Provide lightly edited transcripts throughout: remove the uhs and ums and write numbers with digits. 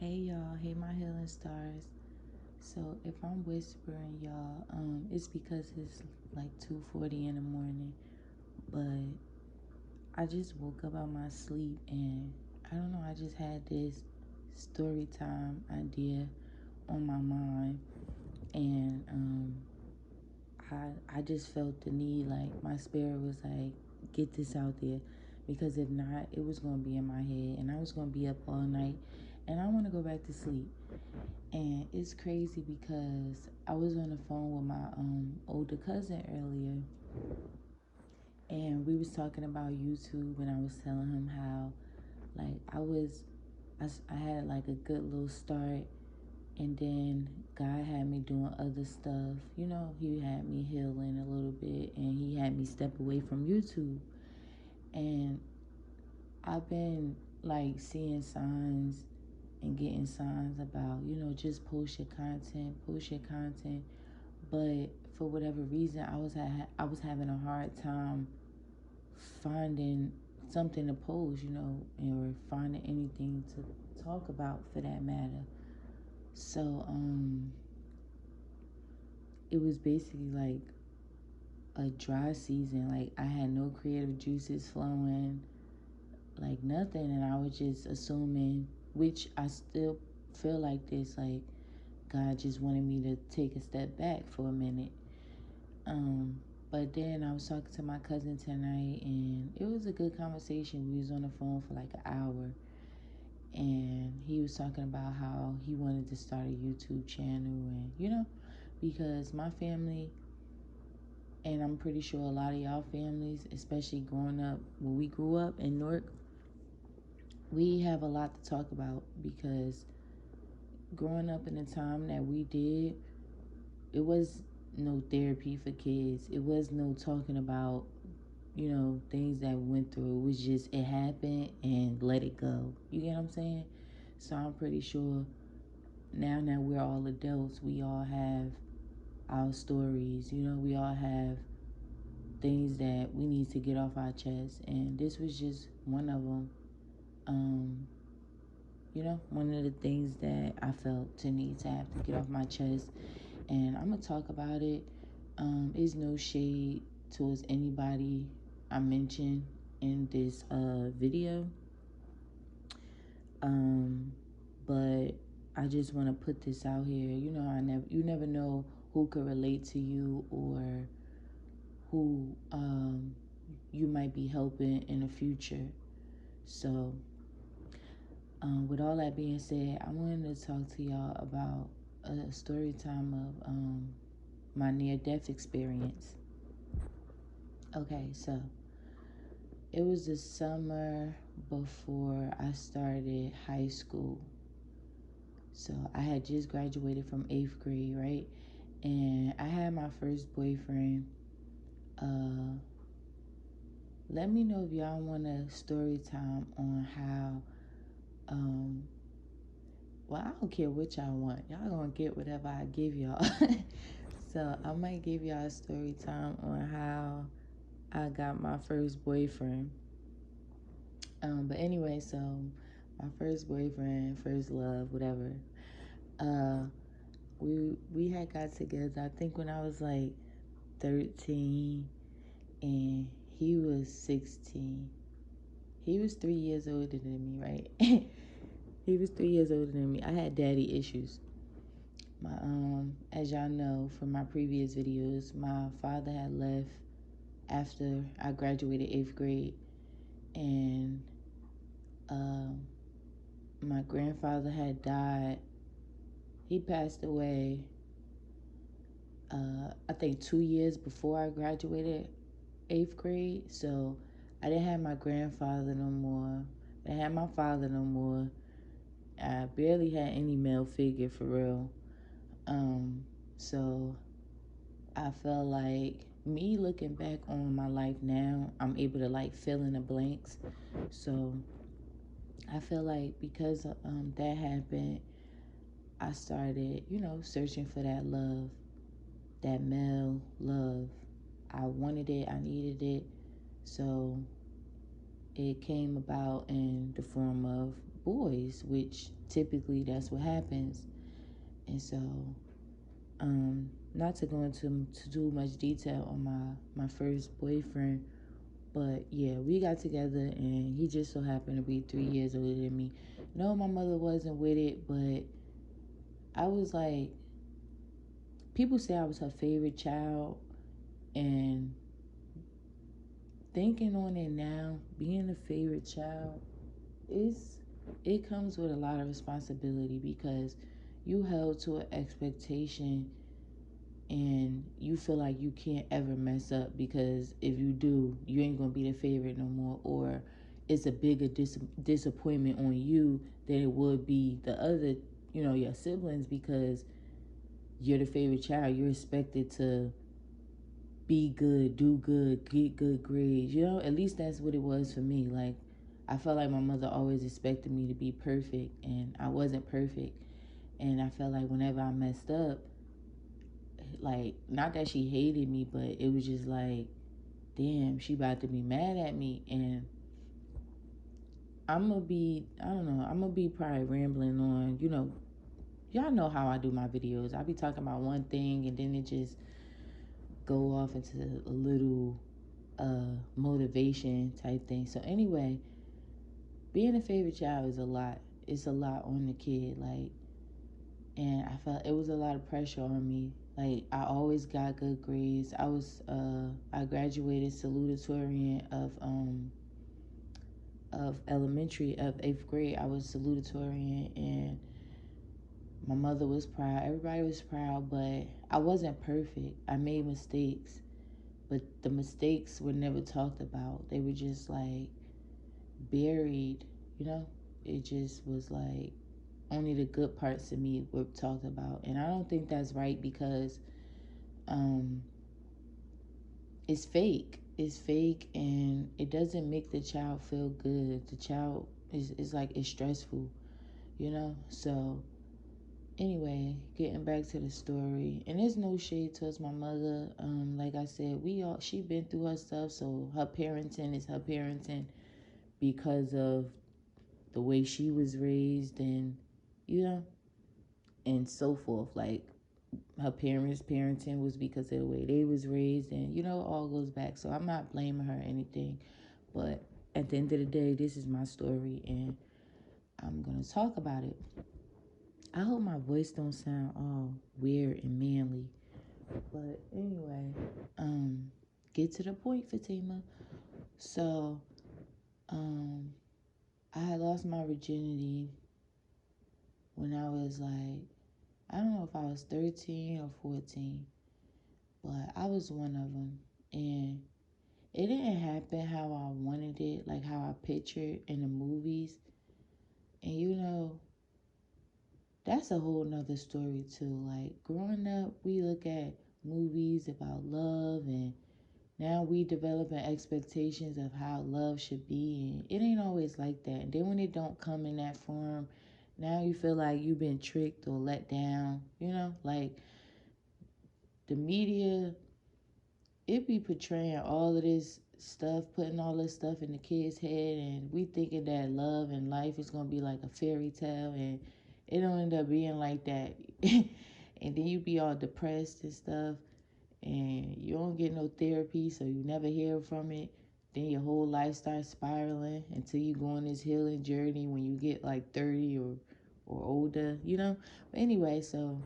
Hey y'all, hey my healing stars. So if I'm whispering y'all, it's because it's like 2:40 in the morning. But I just woke up out my sleep and I don't know, I just had this story time idea on my mind, and I just felt the need, like my spirit was like, get this out there, because if not, it was gonna be in my head and I was gonna be up all night and I wanna go back to sleep. And it's crazy because I was on the phone with my older cousin earlier, and we was talking about YouTube, and I was telling him how, like, I had like a good little start, and then God had me doing other stuff. You know, He had me healing a little bit, and He had me step away from YouTube. And I've been like seeing signs and getting signs about, just post your content. But for whatever reason, I was having a hard time finding something to post, or finding anything to talk about for that matter. So it was basically like a dry season. Like I had no creative juices flowing, like nothing, and I was just assuming, which I still feel like this, like God just wanted me to take a step back for a minute. Um, but then I was talking to my cousin tonight, and it was a good conversation. We was on the phone for like an hour, and he was talking about how he wanted to start a YouTube channel, and because my family, and I'm pretty sure a lot of y'all families, especially growing up when we grew up in Newark, we have a lot to talk about, because growing up in the time that we did, it was no therapy for kids. It was no talking about, things that we went through. It was just, it happened and let it go. You get what I'm saying? So I'm pretty sure now that we're all adults, we all have our stories. We all have things that we need to get off our chest. And this was just one of them. One of the things that I felt to need to have to get off my chest. And I'm going to talk about it. Is no shade towards anybody I mentioned in this video. But I just want to put this out here. You never know who could relate to you, or who you might be helping in the future. So, with all that being said, I wanted to talk to y'all about a story time of my near-death experience. Okay, so it was the summer before I started high school. So I had just graduated from 8th grade, right? And I had my first boyfriend. Let me know if y'all want a story time on how, well, I don't care what y'all want. Y'all gonna get whatever I give y'all. So I might give y'all a story time on how I got my first boyfriend. But anyway, so my first boyfriend, first love, whatever. Uh, we had got together, I think when I was like 13, and he was 16. He was 3 years older than me, right? He was 3 years older than me. I had daddy issues. My as y'all know from my previous videos, my father had left after I graduated 8th grade, and my grandfather had died. He passed away, I think 2 years before I graduated 8th grade. So I didn't have my grandfather no more. I didn't have my father no more. I barely had any male figure for real. So I felt like, me looking back on my life now, I'm able to like fill in the blanks. So I feel like because that happened, I started, searching for that love, that male love. I wanted it, I needed it. So it came about in the form of boys, which typically that's what happens. And so, not to go into too much detail on my first boyfriend, but yeah, we got together and he just so happened to be 3 years older than me. No, my mother wasn't with it, but I was like, people say I was her favorite child, and thinking on it now, being a favorite child is it comes with a lot of responsibility because you held to an expectation and you feel like you can't ever mess up because if you do, you ain't gonna be the favorite no more, or it's a bigger disappointment on you than it would be the other, your siblings, because you're the favorite child. You're expected to be good, do good, get good grades. At least that's what it was for me. Like, I felt like my mother always expected me to be perfect, and I wasn't perfect. And I felt like whenever I messed up, like, not that she hated me, but it was just like, damn, she about to be mad at me. And I don't know, I'm gonna be probably rambling on, y'all know how I do my videos. I be talking about one thing and then it just go off into a little motivation type thing. So anyway, being a favorite child is a lot. It's a lot on the kid, like, and I felt it was a lot of pressure on me. Like, I always got good grades. I graduated salutatorian of elementary of 8th grade. I was salutatorian, and my mother was proud. Everybody was proud, but I wasn't perfect. I made mistakes, but the mistakes were never talked about. They were just like buried, you know? It just was like only the good parts of me were talked about. And I don't think that's right because um, it's fake. It's fake and it doesn't make the child feel good. The child is like, it's stressful, you know? So, anyway, getting back to the story, and there's no shade towards my mother. Like I said, she been through her stuff, so her parenting is her parenting because of the way she was raised, and you know, and so forth. Like, her parents' parenting was because of the way they was raised, and it all goes back. So I'm not blaming her or anything, but at the end of the day, this is my story, and I'm gonna talk about it. I hope my voice don't sound all weird and manly, but anyway, get to the point, Fatima. So, um, I had lost my virginity when I was like, I don't know if I was 13 or 14, but I was one of them. And it didn't happen how I wanted it, like how I pictured in the movies. And that's a whole nother story too. Like, growing up, we look at movies about love, and now we developing expectations of how love should be, and it ain't always like that. And then when it don't come in that form, now you feel like you've been tricked or let down. Like, the media, it be portraying all of this stuff, putting all this stuff in the kids' head, and we thinking that love and life is gonna be like a fairy tale, and it don't end up being like that. And then you be all depressed and stuff, and you don't get no therapy, so you never hear from it. Then your whole life starts spiraling until you go on this healing journey when you get like 30 or older. But anyway, so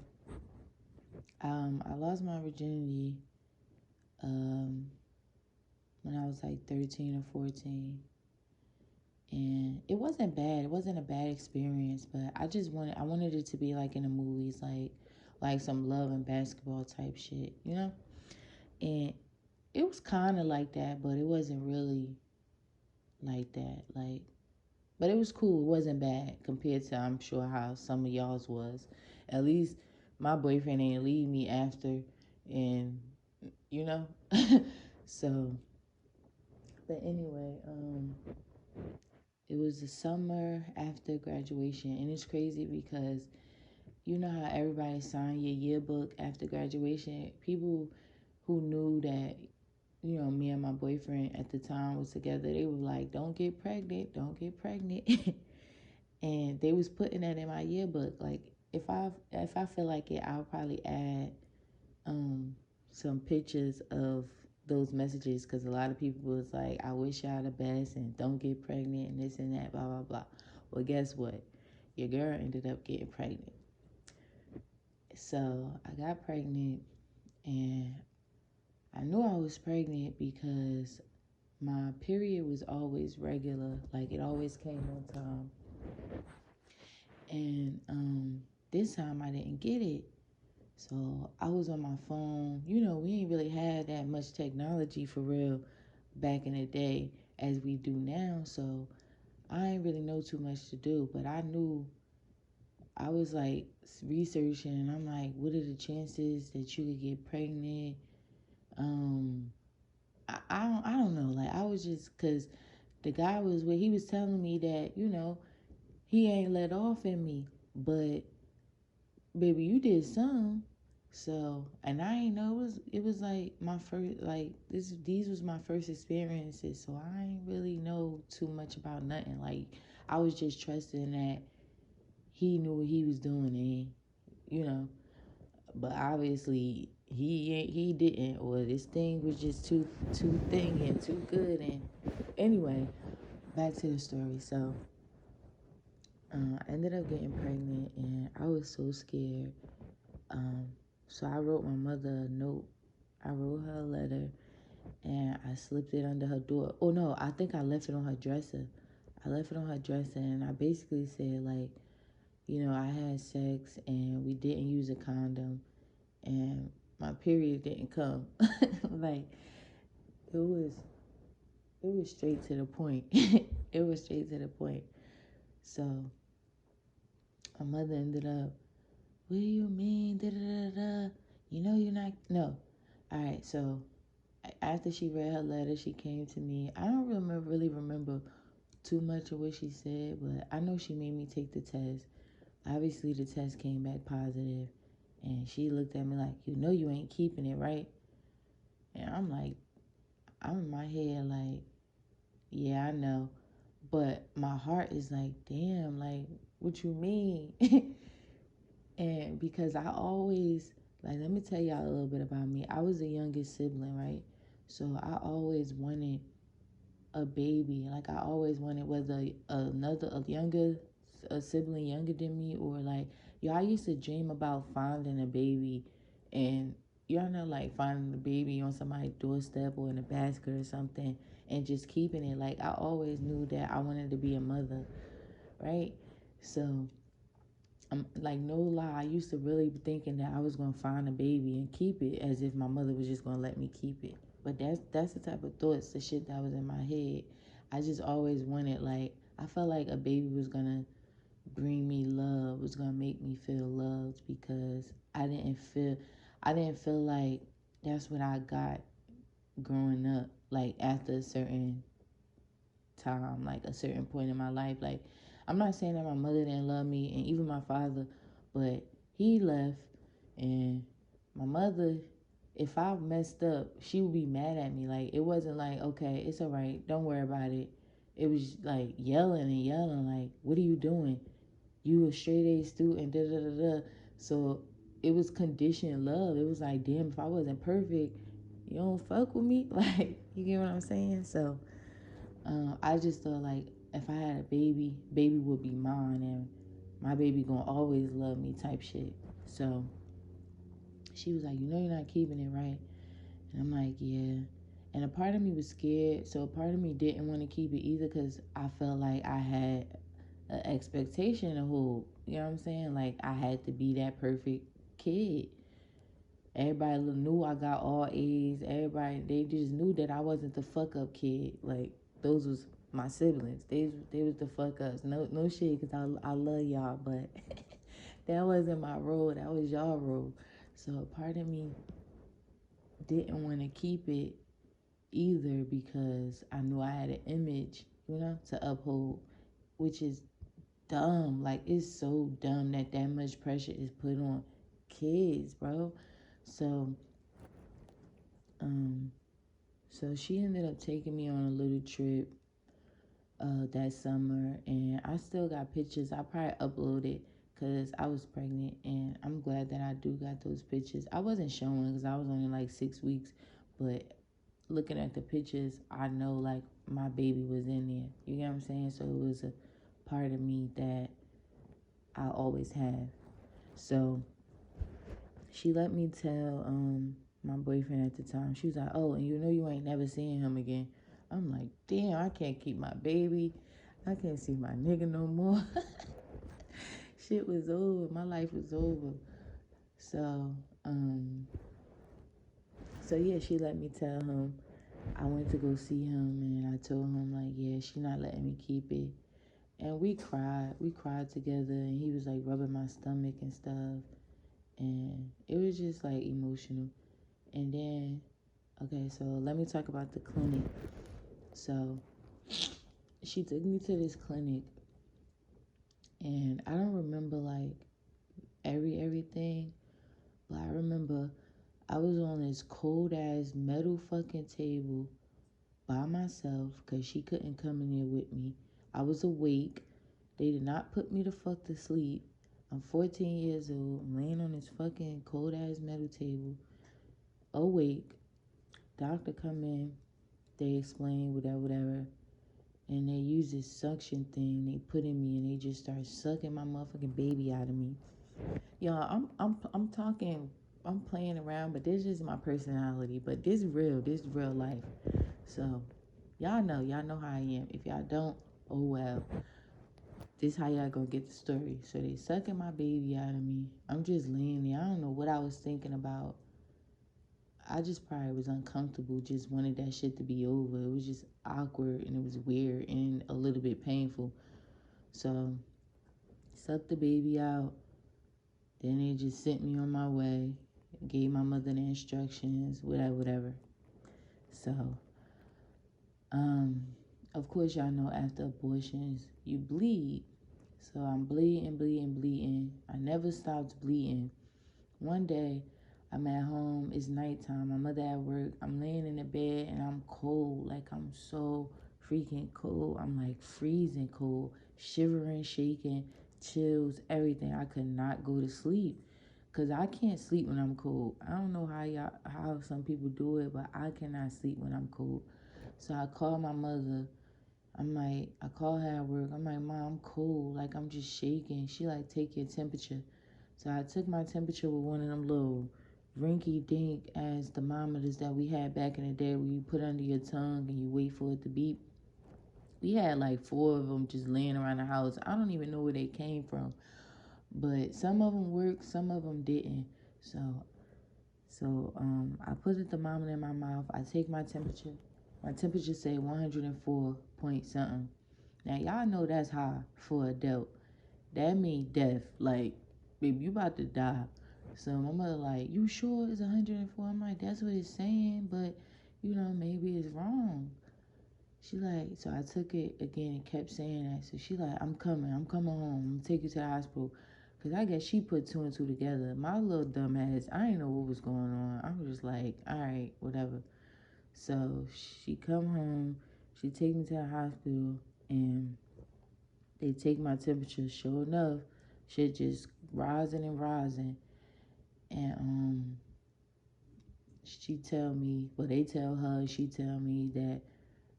I lost my virginity um, when I was like 13 or 14. And it wasn't bad. It wasn't a bad experience, but I wanted it to be like in the movies, like some love and basketball type shit. And it was kind of like that, but it wasn't really like that. Like, but it was cool. It wasn't bad compared to, I'm sure, how some of y'all's was. At least my boyfriend ain't leave me after, and you know. So, but anyway, it was the summer after graduation, and it's crazy because you know how everybody signed your yearbook after graduation. People who knew that me and my boyfriend at the time was together, they were like, don't get pregnant, don't get pregnant. And they was putting that in my yearbook. Like if I feel like it, I'll probably add um some pictures of those messages, because a lot of people was like, I wish y'all the best and don't get pregnant and this and that, blah blah blah. Well, guess what? Your girl ended up getting pregnant. So I got pregnant, and I knew I was pregnant because my period was always regular. Like it always came on time. And this time I didn't get it. So I was on my phone. You know, we ain't really had that much technology for real back in the day as we do now. So I ain't really know too much to do. But I knew, I was like researching, and I'm like, what are the chances that you could get pregnant? Um, I don't know. Like I was just, cause the guy was where he was telling me that, he ain't let off in me, but baby, you did some. So, and I ain't know, it was like my first, like these was my first experiences. So I ain't really know too much about nothing. Like I was just trusting that he knew what he was doing, and you know. But obviously he didn't, or this thing was just too thing and too good. And anyway, back to the story. So I ended up getting pregnant, and I was so scared. Um, so I wrote my mother a note. I wrote her a letter, and I slipped it under her door. Oh no, I think I left it on her dresser. I left it on her dresser, and I basically said, like, I had sex and we didn't use a condom, and my period didn't come. Like it was it was straight to the point. It was straight to the point. So my mother ended up, what do you mean? Da da da da. You're not. No. All right. So after she read her letter, she came to me. I don't really remember too much of what she said, but I know she made me take the test. Obviously, the test came back positive, and she looked at me like, you ain't keeping it, right? And I'm in my head like, yeah, I know. But my heart is like, damn, like, what you mean? And because I always, like, let me tell y'all a little bit about me. I was the youngest sibling, right? So I always wanted a baby. Like, I always wanted, whether a sibling younger than me, or like, I used to dream about finding a baby, and y'all know, like, finding a baby on somebody's doorstep or in a basket or something, and just keeping it. Like, I always knew that I wanted to be a mother, right? So I'm like, no lie, I used to really be thinking that I was gonna find a baby and keep it, as if my mother was just gonna let me keep it. But that's the type of thoughts, the shit that was in my head. I just always wanted, like, I felt like a baby was gonna bring me love, was gonna make me feel loved, because I didn't feel like that's what I got growing up. Like after a certain time, like a certain point in my life. Like, I'm not saying that my mother didn't love me, and even my father, but he left, and my mother, if I messed up, she would be mad at me. Like, it wasn't like, okay, it's all right, don't worry about it. It was like yelling and yelling, like, what are you doing? You a straight A student, da da da da. So it was conditioned love. It was like, damn, if I wasn't perfect, you don't fuck with me. Like, you get what I'm saying? So I just thought, like, if I had a baby, baby would be mine, and my baby gonna always love me, type shit. So she was like, you're not keeping it, right? And I'm like, yeah. And a part of me was scared, so a part of me didn't want to keep it either, because I felt like I had an expectation of who, you know what I'm saying? Like, I had to be that perfect kid. Everybody knew I got all A's. Everybody, they just knew that I wasn't the fuck up kid. Like, those was my siblings. They was the fuck ups. No shit, cause I love y'all, but that wasn't my role. That was y'all role. So a part of me didn't want to keep it either, because I knew I had an image, to uphold, which is dumb. Like, it's so dumb that much pressure is put on kids, bro. So um so she ended up taking me on a little trip. that summer, and I still got pictures. I probably uploaded because I was pregnant, and I'm glad that I do got those pictures. I wasn't showing because I was only like 6 weeks, but looking at the pictures, I know like my baby was in there. You get what I'm saying? So it was a part of me that I always have. So she let me tell my boyfriend at the time. She was like, "Oh, and you know you ain't never seeing him again." I'm like, "Damn, I can't keep my baby. I can't see my nigga no more." Shit was over. My life was over. So, um, so yeah, she let me tell him. I went to go see him, and I told him like, yeah, she not letting me keep it. And we cried. We cried together, and he was like rubbing my stomach and stuff, and it was just like emotional. And then, okay, so let me talk about the clinic. So she took me to this clinic, and I don't remember like everything, but I remember I was on this cold ass metal fucking table by myself because she couldn't come in there with me. I was awake. They did not put me the fuck to sleep. I'm 14 years old. I'm laying on this fucking cold ass metal table, awake. Doctor come in. They explain whatever. And they use this suction thing they put in me, and they just start sucking my motherfucking baby out of me. Y'all, I'm talking, I'm playing around, but this is my personality. But this real. This real life. So y'all know how I am. If y'all don't, oh well. This how y'all gonna get the story. So they sucking my baby out of me. I'm just laying there. I don't know what I was thinking about. I just probably was uncomfortable, just wanted that shit to be over. It was just awkward, and it was weird and a little bit painful. So sucked the baby out. Then they just sent me on my way. Gave my mother the instructions, whatever. So, um, of course y'all know after abortions you bleed. So I'm bleeding. I never stopped bleeding. One day, I'm at home. It's nighttime. My mother at work. I'm laying in the bed and I'm cold. Like I'm so freaking cold. I'm like freezing cold, shivering, shaking, chills, everything. I could not go to sleep because I can't sleep when I'm cold. I don't know how some people do it, but I cannot sleep when I'm cold. So I call my mother. I call her at work. I'm like, Mom, I'm cold. Like, I'm just shaking. She like, take your temperature. So I took my temperature with one of them little rinky dink as thermometers that we had back in the day where you put under your tongue and you wait for it to beep. We had like four of them just laying around the house. I don't even know where they came from. But some of them worked, some of them didn't. So, I put the thermometer in my mouth. I take my temperature. My temperature say 104 point something. Now y'all know that's high for adult. That mean death. Like, baby, you about to die. So my mother like, you sure it's 104? I'm like, that's what it's saying, but maybe it's wrong. She like, so I took it again and kept saying that. So she like, I'm coming home. I'm gonna take you to the hospital. Cause I guess she put two and two together. My little dumb ass, I didn't know what was going on. I was just like, all right, whatever. So she come home, she take me to the hospital, and they take my temperature. Sure enough, shit just rising and rising. And she tell me, well, they tell her, she tell me that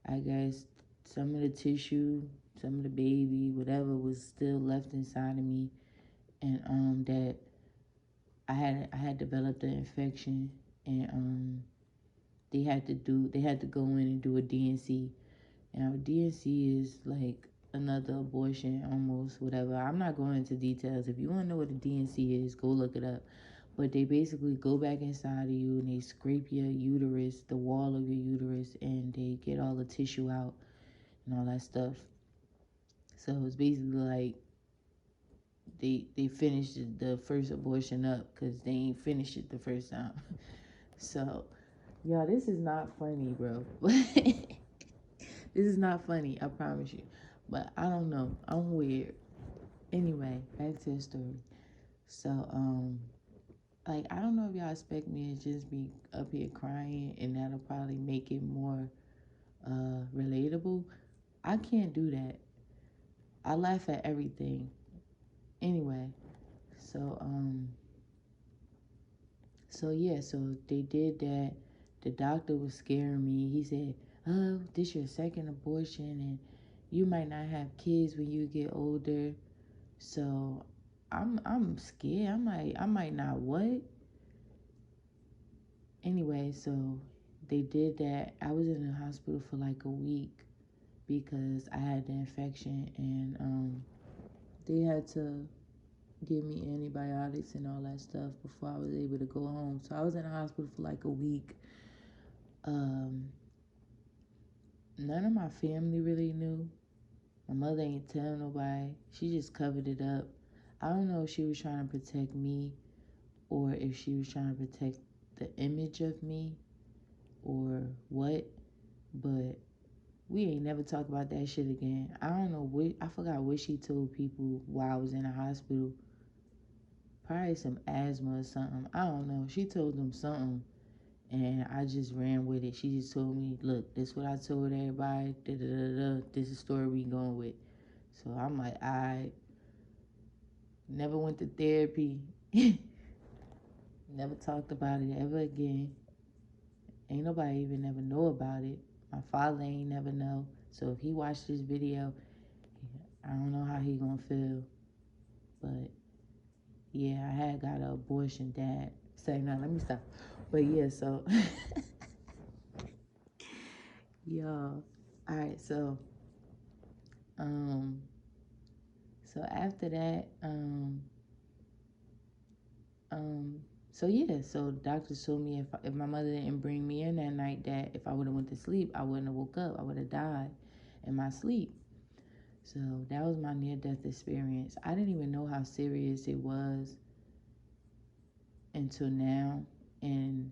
I guess some of the tissue, some of the baby, whatever was still left inside of me, and that I had developed an infection, and they had to go in and do a DNC. Now DNC is like another abortion almost, whatever. I'm not going into details. If you want to know what a DNC is, go look it up. But they basically go back inside of you and they scrape your uterus, the wall of your uterus, and they get all the tissue out and all that stuff. So it's basically like they finished the first abortion up because they ain't finished it the first time. So, y'all, this is not funny, bro. This is not funny, I promise you. But I don't know. I'm weird. Anyway, back to the story. So, like, I don't know if y'all expect me to just be up here crying and that'll probably make it more relatable. I can't do that. I laugh at everything. Anyway, so so yeah, so they did that. The doctor was scaring me. He said, "Oh, this your second abortion, and you might not have kids when you get older." So I'm scared. I might not what? Anyway, so they did that. I was in the hospital for like a week because I had the infection, and they had to give me antibiotics and all that stuff before I was able to go home. So I was in the hospital for like a week. Um, None of my family really knew. My mother ain't tell nobody. She just covered it up. I don't know if she was trying to protect me or if she was trying to protect the image of me or what, but we ain't never talk about that shit again. I don't know what, I forgot what she told people while I was in the hospital. Probably some asthma or something. I don't know. She told them something and I just ran with it. She just told me, look, this is what I told everybody. Da, da, da, da. This is the story we going with. So I'm like, I never went to therapy. Never talked about it ever again. Ain't nobody even ever know about it. My father ain't never know. So if he watched this video, I don't know how he gonna feel. But yeah, I had got an abortion, Dad. Say no, let me stop. But yeah, so y'all. Alright, um so after that, um so yeah, so the doctor told me if my mother didn't bring me in that night, that if I would have went to sleep, I wouldn't have woke up. I would have died in my sleep. So that was my near death experience. I didn't even know how serious it was until now. And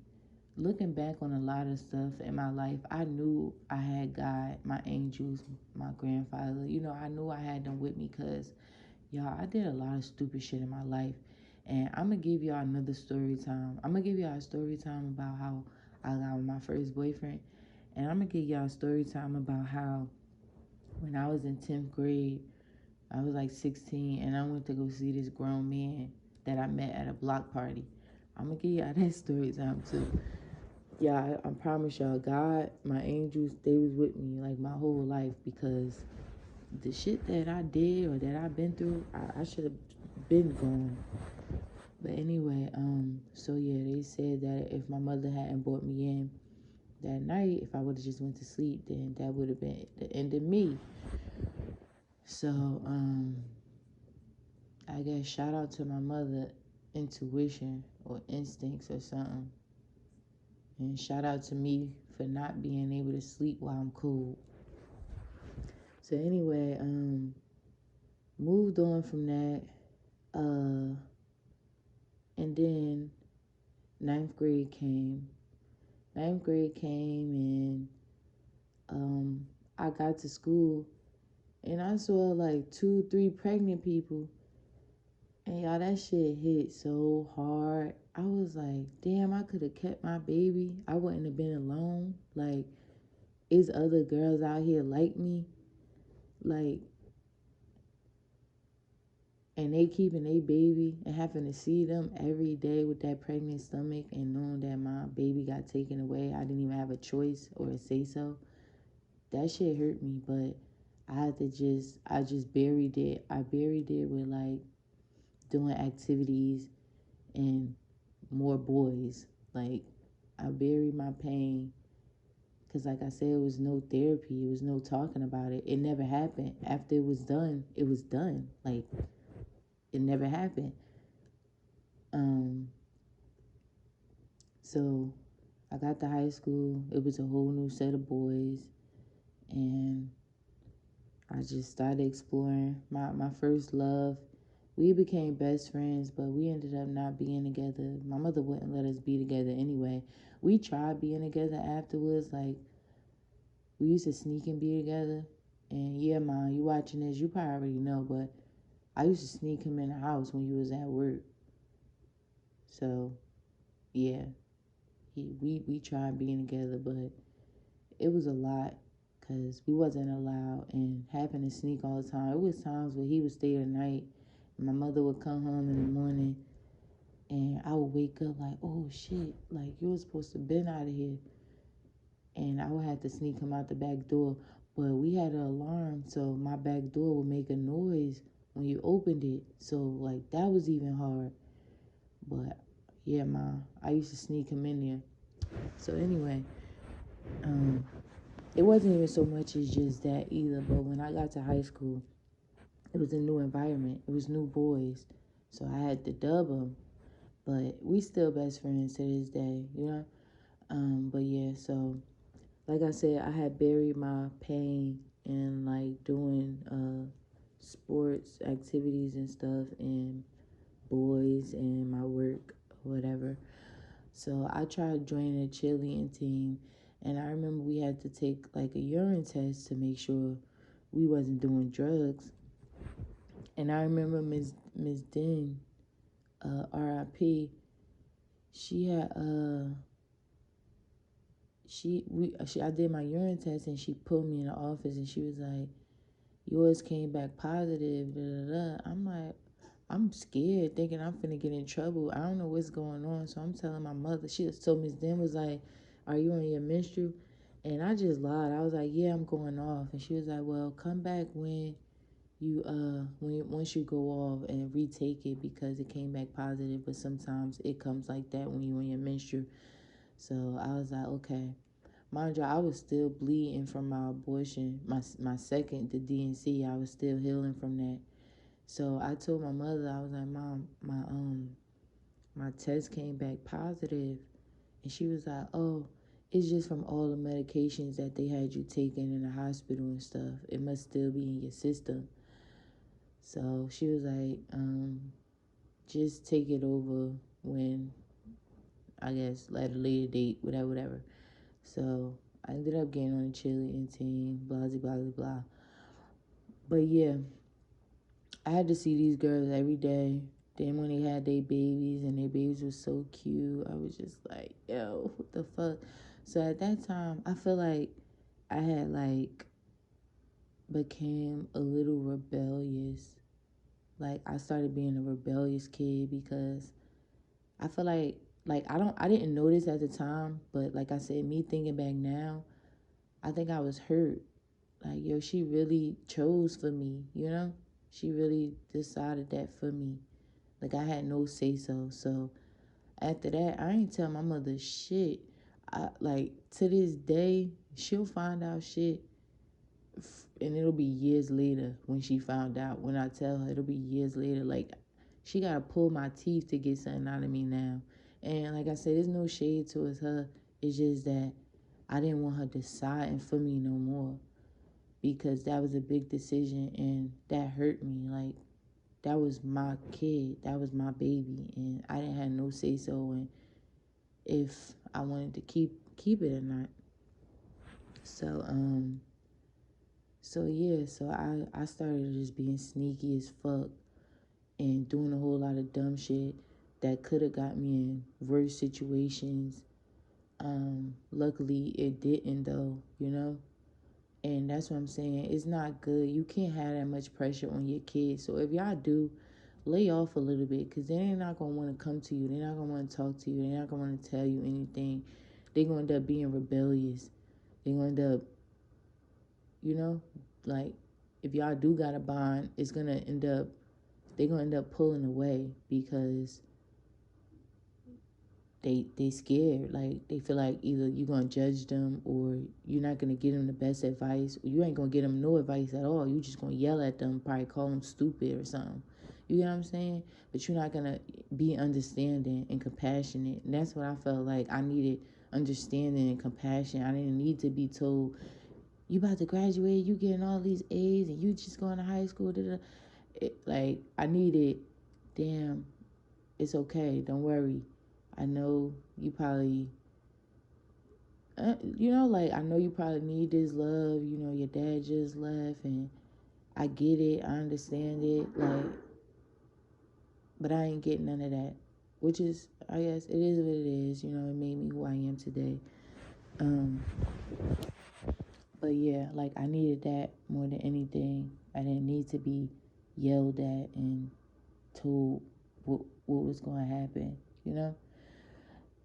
looking back on a lot of stuff in my life, I knew I had God, my angels, my grandfather. You know, I knew I had them with me because, y'all, I did a lot of stupid shit in my life. And I'm going to give y'all another story time. I'm going to give y'all a story time about how I got with my first boyfriend. And I'm going to give y'all a story time about how when I was in 10th grade, I was like 16, and I went to go see this grown man that I met at a block party. I'm gonna give y'all that story time too. Yeah, I promise y'all, God, my angels, they was with me like my whole life because the shit that I did or that I've been through, I should have been gone. But anyway, so yeah, they said that if my mother hadn't brought me in that night, if I would have just went to sleep, then that would have been the end of me. So, I guess shout out to my mother, intuition or instincts or something. And shout out to me for not being able to sleep while I'm cold. So anyway, moved on from that. And then ninth grade came. Ninth grade came and I got to school and I saw like 2, 3 pregnant people. And y'all, that shit hit so hard. I was like, damn, I could have kept my baby. I wouldn't have been alone. Like, is other girls out here like me? Like, and they keeping their baby and having to see them every day with that pregnant stomach and knowing that my baby got taken away. I didn't even have a choice or a say so. That shit hurt me, but I just buried it. I buried it with like doing activities and more boys. Like, I buried my pain because, like I said, it was no therapy. It was no talking about it. It never happened. After it was done, it was done. Like, it never happened. Um, so I got to high school. It was a whole new set of boys, and I just started exploring my first love. We became best friends, but we ended up not being together. My mother wouldn't let us be together anyway. We tried being together afterwards. Like, we used to sneak and be together. And yeah, Mom, you watching this, you probably already know, but I used to sneak him in the house when you was at work. So yeah, we tried being together, but it was a lot because we wasn't allowed and having to sneak all the time. It was times where he would stay the night, and my mother would come home in the morning, and I would wake up like, oh shit, like you were supposed to been out of here, and I would have to sneak him out the back door. But we had an alarm, so my back door would make a noise when you opened it. So like that was even hard. But yeah, I used to sneak him in there. So anyway, um, it wasn't even so much as just that either. But when I got to high school, it was a new environment. It was new boys, so I had to dub them. But we still best friends to this day, you know. But yeah, so like I said, I had buried my pain in like doing sports activities and stuff, and boys and my work or whatever. So I tried joining a cheerleading team, and I remember we had to take like a urine test to make sure we wasn't doing drugs. And I remember Miss Den, R.I.P. She had I did my urine test, and she put me in the office, and she was like, yours came back positive, da da da. I'm like, I'm scared, thinking I'm finna get in trouble. I don't know what's going on, so I'm telling my mother. She just told Miss Den was like, "Are you on your menstrual?" And I just lied. I was like, "Yeah, I'm going off." And she was like, "Well, come back once you go off and retake it because it came back positive. But sometimes it comes like that when you on your menstrual." So I was like, "Okay." Mind you, I was still bleeding from my abortion, my second, the DNC. I was still healing from that. So I told my mother, I was like, Mom, my test came back positive. And she was like, oh, it's just from all the medications that they had you taking in the hospital and stuff. It must still be in your system. So she was like, just take it over when, I guess, at a later date, whatever, whatever. So I ended up getting on the cheerleading team, blah, blah, blah, blah. But yeah, I had to see these girls every day. Then when they had their babies and their babies were so cute, I was just like, yo, what the fuck? So at that time, I feel like I had like became a little rebellious. Like I started being a rebellious kid because I feel like I didn't notice at the time, but like I said, me thinking back now, I think I was hurt. Like, yo, she really chose for me, you know? She really decided that for me. Like, I had no say so. So, after that, I ain't tell my mother shit. Like, to this day, she'll find out shit, and it'll be years later when she found out. When I tell her, it'll be years later. Like, she gotta pull my teeth to get something out of me now. And like I said, there's no shade towards her. It's just that I didn't want her deciding for me no more because that was a big decision and that hurt me. Like that was my kid, that was my baby, and I didn't have no say so in if I wanted to keep it or not. So so I started just being sneaky as fuck and doing a whole lot of dumb shit that could have got me in worse situations. Luckily it didn't though, you know. And that's what I'm saying. It's not good. You can't have that much pressure on your kids. So if y'all do, lay off a little bit because they're not going to want to come to you. They're not going to want to talk to you. They're not going to want to tell you anything. They're going to end up being rebellious. They're going to end up, you know, like if y'all do got a bond, it's going to end up, they're going to end up pulling away because they scared. Like they feel like either you're gonna judge them or you're not gonna give them the best advice, or you ain't gonna give them no advice at all. You just gonna yell at them, probably call them stupid or something. You know what I'm saying? But you're not gonna be understanding and compassionate. And that's what I felt like I needed, understanding and compassion. I didn't need to be told, you about to graduate, you getting all these A's and you just going to high school. Like I needed, damn, it's okay, don't worry. I know you probably, like, I know you probably need this love. You know, your dad just left, and I get it. I understand it. Like, but I ain't getting none of that, which is, I guess, it is what it is. You know, it made me who I am today. Um, But yeah, like I needed that more than anything. I didn't need to be yelled at and told what was going to happen, you know?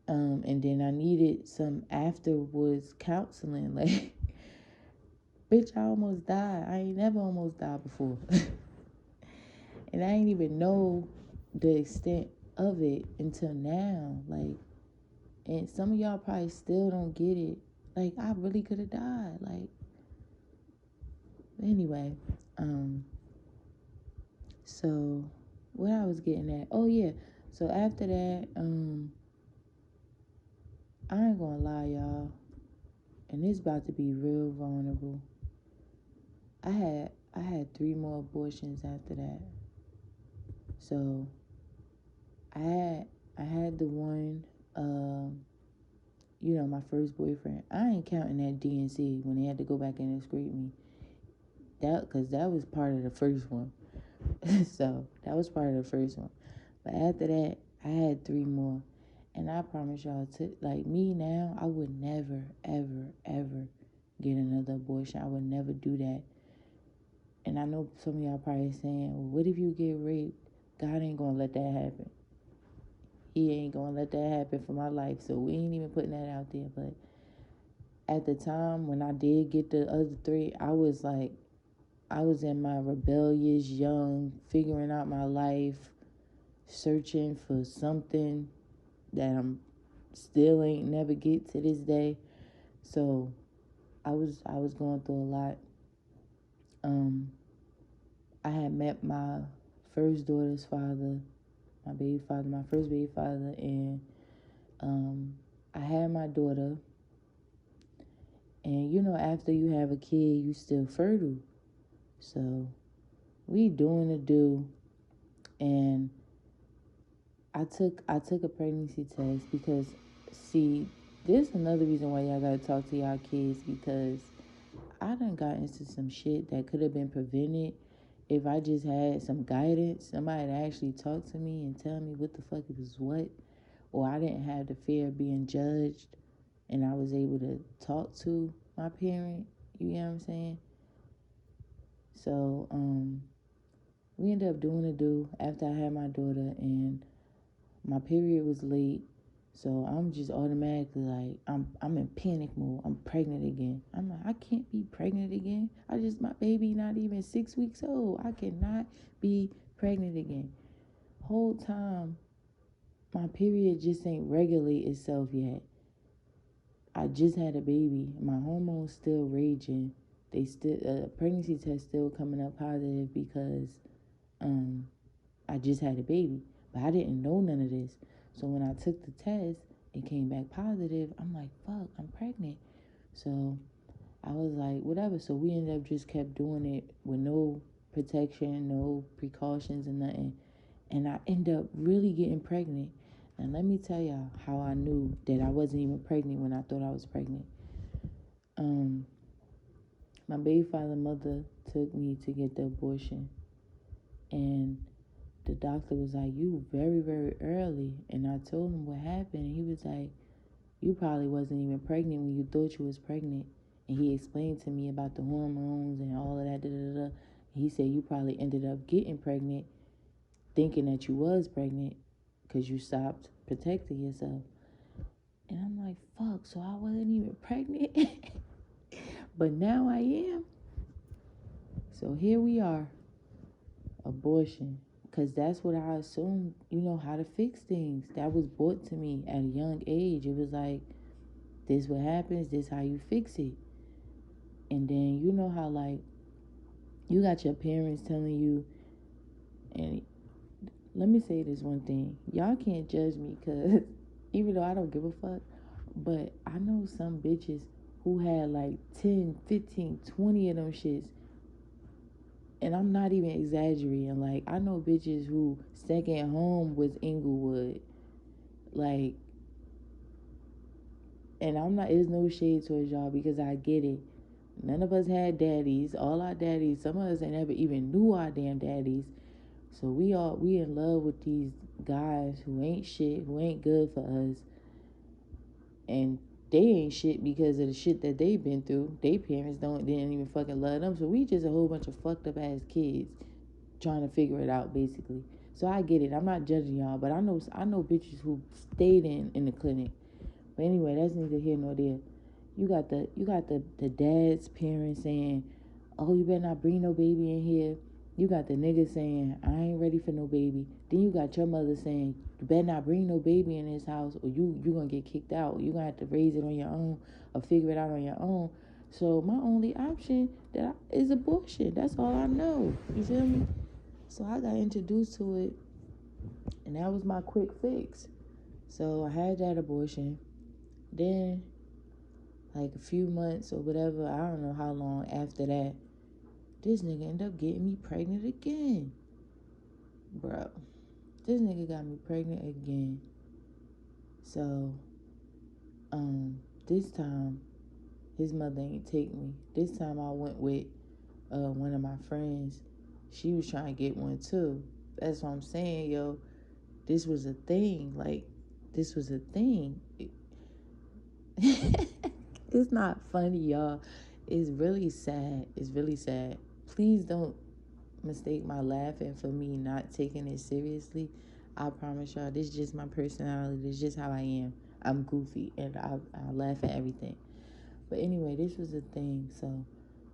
And then I needed some afterwards counseling. Like, bitch, I almost died. I ain't never almost died before. And I ain't even know the extent of it until now. Like, and some of y'all probably still don't get it. Like, I really could have died. Like, anyway, so what I was getting at, oh yeah, so after that, I ain't gonna lie, y'all, and it's about to be real vulnerable. I had 3 more abortions after that. So I had I had the one, my first boyfriend. I ain't counting that DNC when they had to go back in and scrape me. Cause that was part of the first one. So that was part of the first one. But after that, I had 3 more. And I promise y'all, like me now, I would never, ever, ever get another abortion. I would never do that. And I know some of y'all probably saying, well, what if you get raped? God ain't gonna let that happen. He ain't gonna let that happen for my life. So we ain't even putting that out there. But at the time when I did get the other 3, I was in my rebellious young, figuring out my life, searching for something that I'm still ain't never get to this day. So I was going through a lot. Um, I had met my first daughter's father, my baby father, my first baby father, and I had my daughter. And after you have a kid, you still fertile. So we doing the do, and I took a pregnancy test because, see, this is another reason why y'all gotta talk to y'all kids, because I done got into some shit that could have been prevented if I just had some guidance, somebody to actually talk to me and tell me what the fuck it was what, or I didn't have the fear of being judged and I was able to talk to my parent, you know what I'm saying? So, we ended up doing a do after I had my daughter, and my period was late. So I'm just automatically like, I'm in panic mode. I'm pregnant again. I'm like, I can't be pregnant again. My baby not even 6 weeks old. I cannot be pregnant again. Whole time my period just ain't regulate itself yet. I just had a baby. My hormones still raging. They still pregnancy test still coming up positive because um I just had a baby. But I didn't know none of this. So when I took the test, it came back positive. I'm like, fuck, I'm pregnant. So I was like, whatever. So we ended up just kept doing it with no protection, no precautions and nothing. And I ended up really getting pregnant. And let me tell y'all how I knew that I wasn't even pregnant when I thought I was pregnant. Um, my baby father mother took me to get the abortion, and the doctor was like, you very, very early. And I told him what happened. And he was like, you probably wasn't even pregnant when you thought you was pregnant. And he explained to me about the hormones and all of that. Da, da, da. He said you probably ended up getting pregnant thinking that you was pregnant because you stopped protecting yourself. And I'm like, fuck, so I wasn't even pregnant. But now I am. So here we are. Abortion. Because that's what I assumed, how to fix things. That was brought to me at a young age. It was like, this what happens, this how you fix it. And then you know how, like, you got your parents telling you, and let me say this one thing. Y'all can't judge me because even though I don't give a fuck, but I know some bitches who had like 10, 15, 20 of them shits. And I'm not even exaggerating. Like, I know bitches who second home was Inglewood. Like, and I'm not, there's no shade towards y'all because I get it. None of us had daddies. All our daddies, some of us ain't never even knew our damn daddies. So we in love with these guys who ain't shit, who ain't good for us. And they ain't shit because of the shit that they've been through. They parents didn't even fucking love them. So we just a whole bunch of fucked up ass kids trying to figure it out basically. So I get it. I'm not judging y'all, but I know bitches who stayed in the clinic. But anyway, that's neither here nor there. You got the dad's parents saying, "Oh, you better not bring no baby in here." You got the nigga saying, "I ain't ready for no baby." Then you got your mother saying, "You better not bring no baby in this house, or you gonna get kicked out. You gonna have to raise it on your own, or figure it out on your own." So my only option is abortion. That's all I know. You feel me? So I got introduced to it, and that was my quick fix. So I had that abortion. Then, like a few months or whatever, I don't know how long after that, this nigga ended up getting me pregnant again. Bro, this nigga got me pregnant again. So, this time, his mother ain't take me. This time I went with one of my friends. She was trying to get one too. That's what I'm saying, yo. This was a thing. Like, this was a thing. It's not funny, y'all. It's really sad. It's really sad. Please don't mistake my laughing for me not taking it seriously. I promise y'all, this is just my personality. This is just how I am. I'm goofy and I laugh at everything. But anyway, this was the thing. So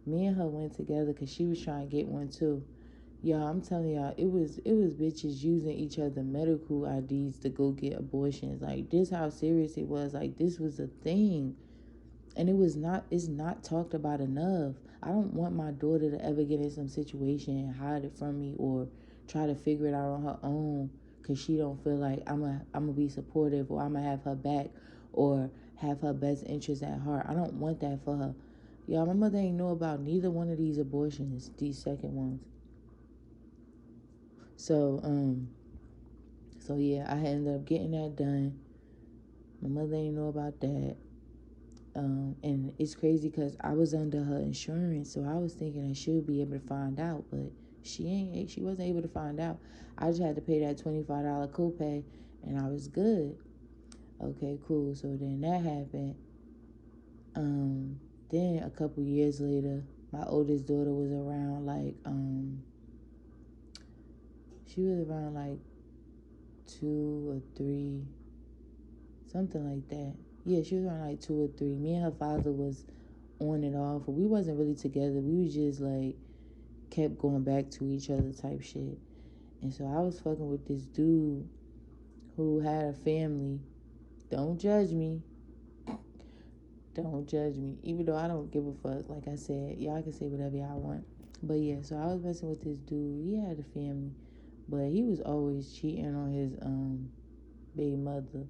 me and her went together because she was trying to get one too. Y'all, I'm telling y'all, it was bitches using each other medical IDs to go get abortions. Like, this how serious it was. Like, this was a thing. And it's not talked about enough. I don't want my daughter to ever get in some situation and hide it from me, or try to figure it out on her own because she don't feel like I'm gonna be supportive, or I'm gonna have her back, or have her best interest at heart. I don't want that for her. Y'all, my mother ain't know about neither one of these abortions, these second ones. So, yeah, I ended up getting that done. My mother ain't know about that. And it's crazy because I was under her insurance, so I was thinking that she'll be able to find out, but she wasn't able to find out. I just had to pay that $25 copay, and I was good. Okay, cool. So then that happened. Then a couple years later, my oldest daughter was around like she was around like 2 or 3, something like that. Yeah, she was around like 2 or 3. Me and her father was on and off. We wasn't really together. We was just like kept going back to each other type shit. And so I was fucking with this dude who had a family. Don't judge me. Don't judge me. Even though I don't give a fuck. Like I said, y'all can say whatever y'all want. But yeah, so I was messing with this dude. He had a family. But he was always cheating on his baby mother.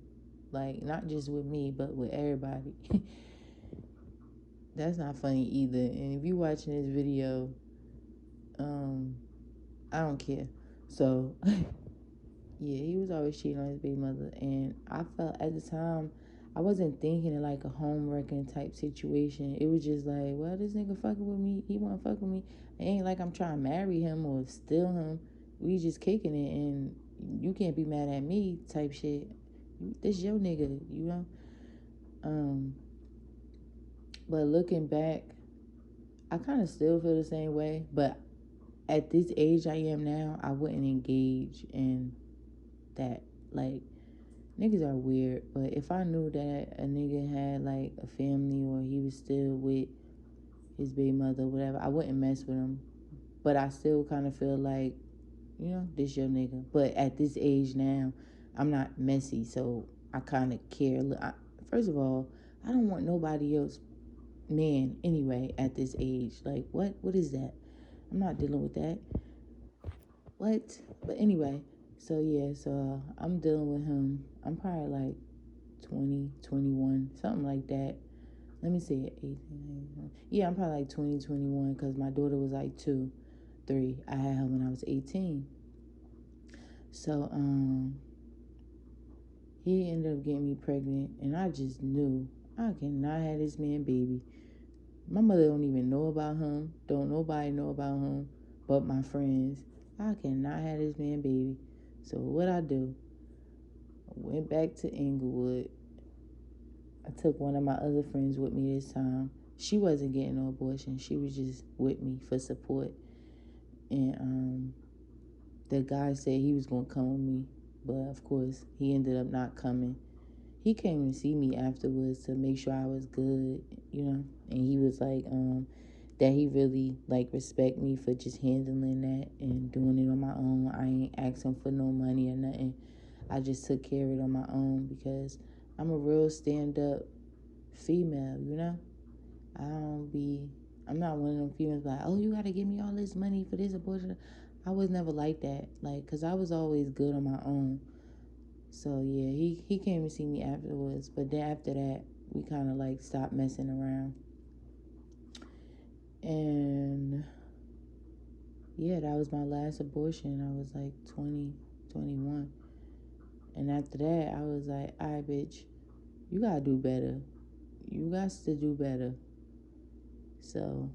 Like, not just with me, but with everybody. That's not funny either. And if you watching this video, I don't care. So yeah, he was always cheating on his baby mother, and I felt at the time I wasn't thinking in like a home wrecking type situation. It was just like, well, this nigga fucking with me, he wanna fuck with me. It ain't like I'm trying to marry him or steal him. We just kicking it, and you can't be mad at me type shit. This your nigga, you know. But looking back, I kind of still feel the same way. But at this age I am now, I wouldn't engage in that. Like, niggas are weird, but if I knew that a nigga had like a family, or he was still with his baby mother or whatever, I wouldn't mess with him. But I still kind of feel like, this your nigga. But at this age now, I'm not messy, so I kind of care. First of all, I don't want nobody else man anyway at this age. Like, what is that? I'm not dealing with that. What? But anyway, so yeah, so I'm dealing with him. I'm probably like 20, 21, something like that. Let me see, 18, 19. Yeah, I'm probably like 20, 21, because my daughter was like 2, 3. I had her when I was 18. So, he ended up getting me pregnant, and I just knew I cannot have this man baby. My mother don't even know about him. Don't nobody know about him but my friends. I cannot have this man baby. So what I do? I went back to Inglewood. I took one of my other friends with me this time. She wasn't getting no abortion. She was just with me for support. And the guy said he was gonna come with me, but of course he ended up not coming. He came to see me afterwards to make sure I was good, you know. And he was like, that he really like respect me for just handling that and doing it on my own. I ain't asking for no money or nothing. I just took care of it on my own because I'm a real stand up female, you know. I don't be. I'm not one of them females like, oh, you gotta give me all this money for this abortion. I was never like that, like, cause I was always good on my own. So yeah, he came to see me afterwards, but then after that, we kind of like stopped messing around. And yeah, that was my last abortion. I was like 20, 21. And after that, I was like, all right, bitch, you gotta do better. You got to do better. So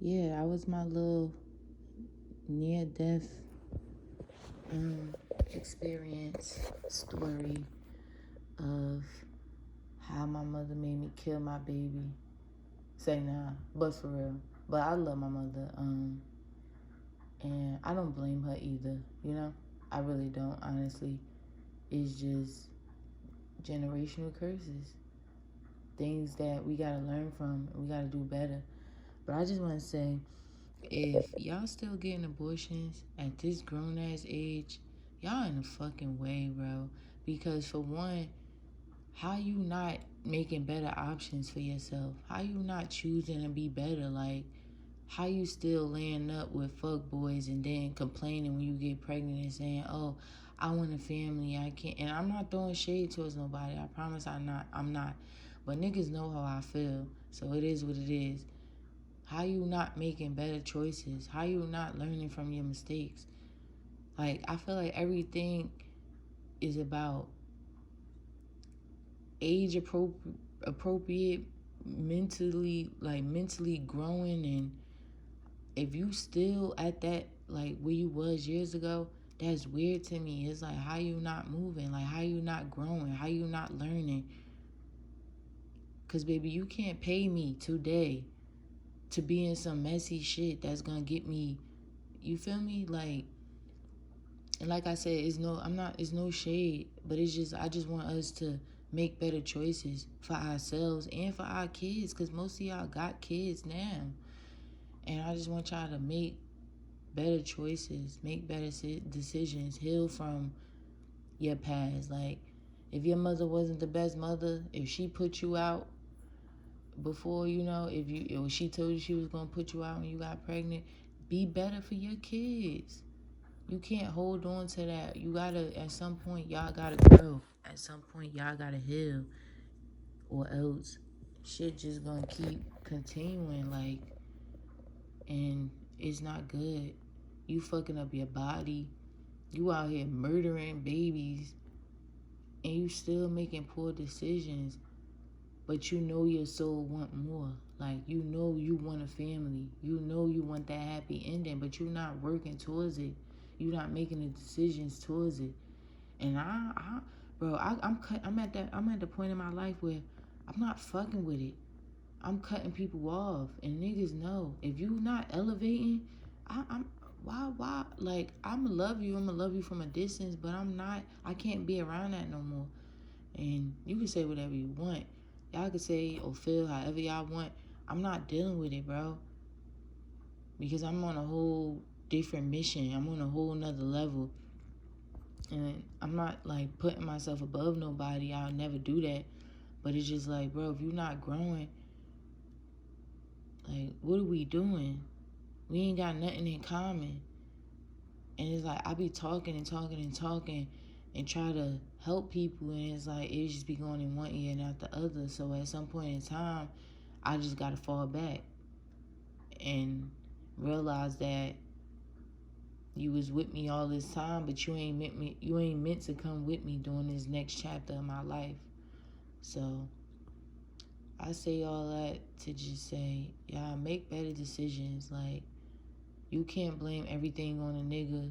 yeah, that was my little near death experience story of how my mother made me kill my baby. Say nah, but for real. But I love my mother, and I don't blame her either. You know, I really don't. Honestly, it's just generational curses, things that we gotta learn from. We gotta do better. But I just want to say, if y'all still getting abortions at this grown ass age, y'all in the fucking way, bro. Because for one, how you not making better options for yourself? How you not choosing to be better? Like, how you still laying up with fuck boys and then complaining when you get pregnant and saying, oh, I want a family, I can't. And I'm not throwing shade towards nobody. I promise I'm not. But niggas know how I feel. So it is what it is. How you not making better choices? How you not learning from your mistakes? Like, I feel like everything is about age appropriate, mentally growing. And if you still at that, like where you was years ago, that's weird to me. It's like, how you not moving? Like, how you not growing? How you not learning? Because baby, you can't pay me today to be in some messy shit that's gonna get me, you feel me? Like, and like I said, it's no shade, but it's just, I just want us to make better choices for ourselves and for our kids, because most of y'all got kids now. And I just want y'all to make better choices, make better decisions, heal from your past. Like, if your mother wasn't the best mother, if she put you out before, you know, if she told you she was gonna put you out when you got pregnant, be better for your kids. You can't hold on to that. You gotta, at some point, y'all gotta grow. At some point, y'all gotta heal, or else shit just gonna keep continuing. Like, and it's not good. You fucking up your body. You out here murdering babies, and you still making poor decisions. But you know your soul want more. Like, you know you want a family. You know you want that happy ending, but you're not working towards it. You're not making the decisions towards it. And I'm at the point in my life where I'm not fucking with it. I'm cutting people off, and niggas know if you not elevating, I'm why like I'm gonna love you from a distance, but I can't be around that no more. And you can say whatever you want. Y'all can say or feel however y'all want. I'm not dealing with it, bro. Because I'm on a whole different mission. I'm on a whole nother level. And I'm not like putting myself above nobody. I'll never do that. But it's just like, bro, if you're not growing, like, what are we doing? We ain't got nothing in common. And it's like, I be talking and talking and talking and try to help people, and it's like, it just be going in one ear and out the other. So at some point in time, I just gotta fall back and realize that you was with me all this time, but you ain't meant to come with me during this next chapter of my life. So I say all that to just say, y'all make better decisions. Like, you can't blame everything on a nigga.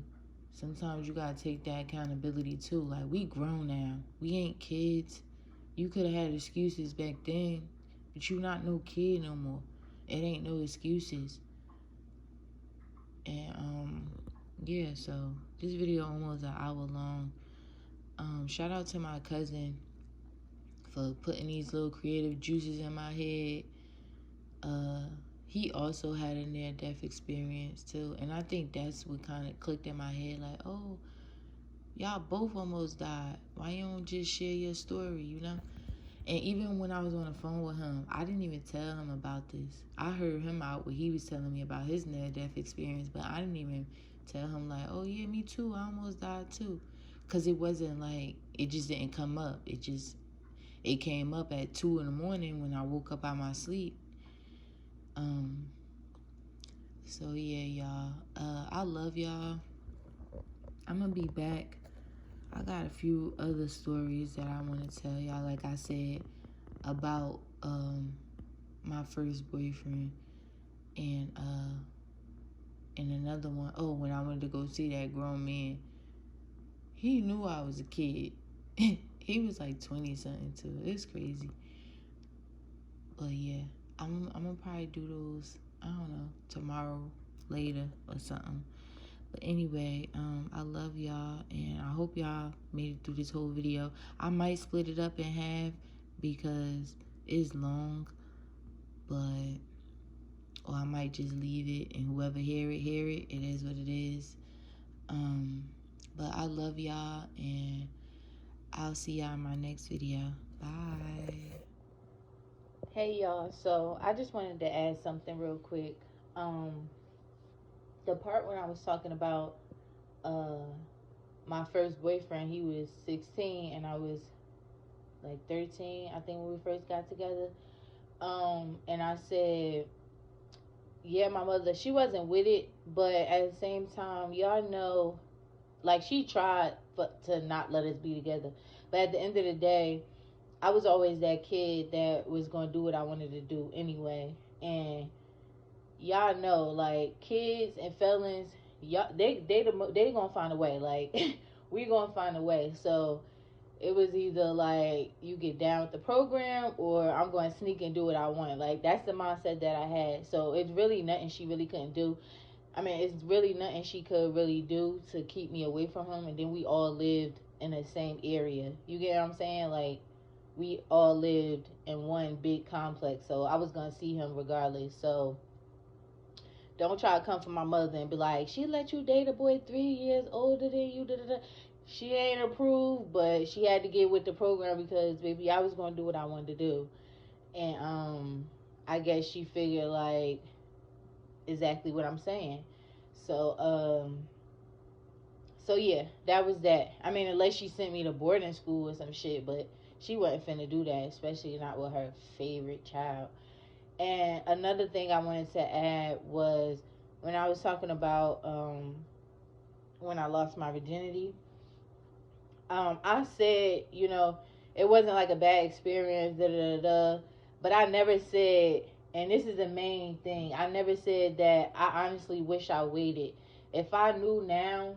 Sometimes you gotta take that accountability too. Like, we grown now. We ain't kids. You could have had excuses back then, but you not no kid no more. It ain't no excuses. And yeah, so this video almost an hour long. Shout out to my cousin for putting these little creative juices in my head. He also had a near-death experience too, and I think that's what kind of clicked in my head, like, oh, y'all both almost died. Why you don't just share your story, you know? And even when I was on the phone with him, I didn't even tell him about this. I heard him out when he was telling me about his near-death experience, but I didn't even tell him, like, oh yeah, me too, I almost died too. Because it wasn't like, it just didn't come up. It came up at 2 in the morning when I woke up out of my sleep. So yeah, y'all. I love y'all. I'm gonna be back. I got a few other stories that I want to tell y'all. Like I said, about my first boyfriend, and another one. Oh, when I went to go see that grown man, he knew I was a kid. He was like 20 something too. It's crazy. But yeah, I'm gonna probably do those, I don't know, tomorrow, later, or something. But anyway, I love y'all, and I hope y'all made it through this whole video. I might split it up in half because it's long, or I might just leave it, and whoever hear it. It is what it is. But I love y'all, and I'll see y'all in my next video. Bye. Hey y'all, so I just wanted to add something real quick. The part when I was talking about my first boyfriend, he was 16 and I was like 13, I think, when we first got together. And I said, yeah, my mother, she wasn't with it, but at the same time, y'all know, like, she tried to not let us be together. But at the end of the day, I was always that kid that was going to do what I wanted to do anyway. And y'all know, like, kids and felons, y'all, they gonna find a way. Like, we gonna find a way. So it was either like you get down with the program, or I'm going to sneak and do what I want. Like, that's the mindset that I had. So it's really nothing she really couldn't do. I mean, it's really nothing she could really do to keep me away from him. And then we all lived in the same area. You get what I'm saying? Like, we all lived in one big complex. So I was going to see him regardless. So don't try to come for my mother and be like, she let you date a boy 3 years older than you. Da, da, da. She ain't approved, but she had to get with the program because, baby, I was going to do what I wanted to do. And I guess she figured, like, exactly what I'm saying. So, so yeah, that was that. I mean, unless she sent me to boarding school or some shit, but she wasn't finna do that, especially not with her favorite child. And another thing I wanted to add was when I was talking about when I lost my virginity, I said, it wasn't like a bad experience, da da da da. But I never said, and this is the main thing, I never said that I honestly wish I waited. If I knew now,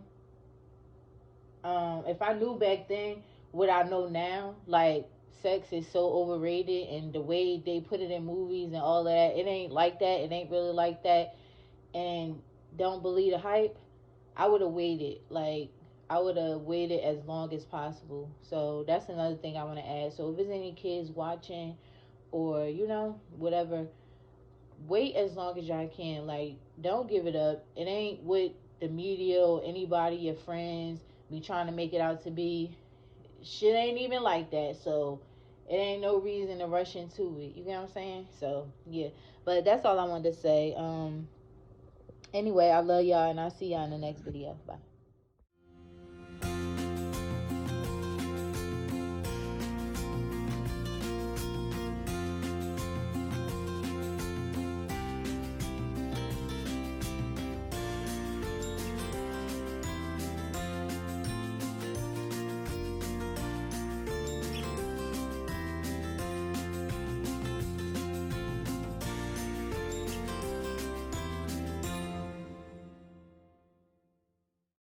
if I knew back then what I know now, like, sex is so overrated, and the way they put it in movies and all that, it ain't like that. It ain't really like that. And don't believe the hype. I would have waited. Like, I would have waited as long as possible. So that's another thing I want to add. So if there's any kids watching, or whatever, wait as long as y'all can. Like, don't give it up. It ain't what the media or anybody, your friends, be trying to make it out to be. Shit ain't even like that. So it ain't no reason to rush into it. You get what I'm saying? So yeah. But that's all I wanted to say. Anyway, I love y'all, and I'll see y'all in the next video. Bye.